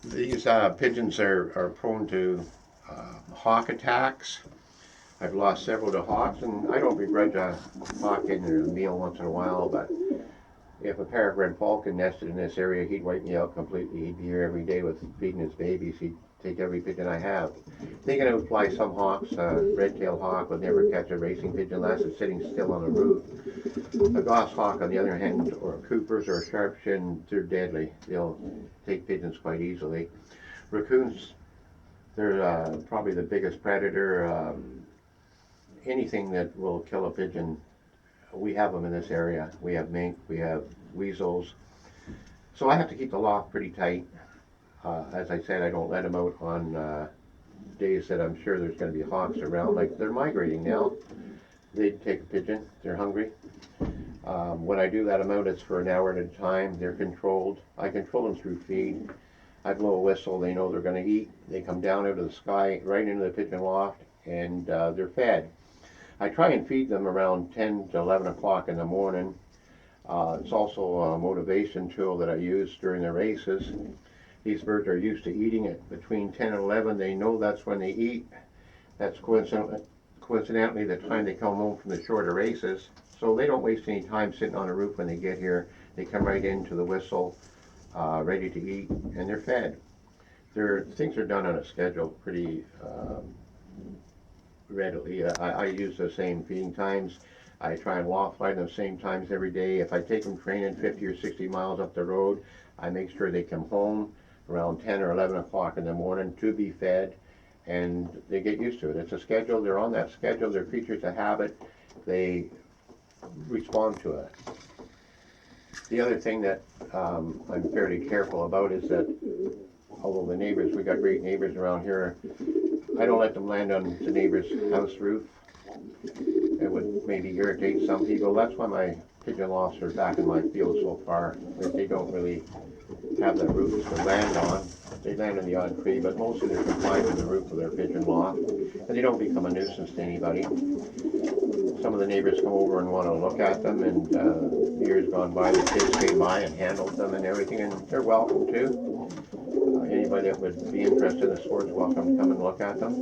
These pigeons are prone to hawk attacks. I've lost several to hawks, and I don't begrudge a hawk getting a meal once in a while, but if a peregrine falcon nested in this area, he'd wipe me out completely. He'd be here every day with feeding his babies. He'd take every pigeon I have. They can outfly some hawks. Red-tailed hawk would never catch a racing pigeon unless it's sitting still on a roof. A goshawk, on the other hand, or Coopers or sharp-shinned, they're deadly. They'll take pigeons quite easily. Raccoons, they're probably the biggest predator. Anything that will kill a pigeon, we have them in this area. We have mink, we have weasels. So I have to keep the loft pretty tight. As I said, I don't let them out on days that I'm sure there's going to be hawks around. Like, they're migrating now. They take a pigeon, they're hungry. When I do let them out, it's for an hour at a time. They're controlled. I control them through feed. I blow a whistle, they know they're going to eat. They come down out of the sky, right into the pigeon loft, and they're fed. I try and feed them around 10 to 11 o'clock in the morning. It's also a motivation tool that I use during the races. These birds are used to eating it between 10 and 11. They know that's when they eat. That's coincidentally the time they come home from the shorter races. So they don't waste any time sitting on a roof when they get here. They come right into the whistle, ready to eat, and they're fed. Things are done on a schedule pretty readily. I use the same feeding times. I try and loft fly them the same times every day. If I take them training 50 or 60 miles up the road, I make sure they come home around 10 or 11 o'clock in the morning to be fed, and they get used to it. It's a schedule. They're on that schedule. They're creatures of habit. They respond to it. The other thing that I'm fairly careful about is that although the neighbors, we got great neighbors around here, I don't let them land on the neighbor's house roof. It would maybe irritate some people. That's why my pigeon lofts are back in my field so far. They don't really have that roof to land on. They land on the odd tree, but mostly they're confined to the roof of their pigeon loft, and they don't become a nuisance to anybody. Some of the neighbors come over and want to look at them, and years gone by, the kids came by and handled them and everything, and they're welcome too. Anybody that would be interested in the sport's welcome to come and look at them.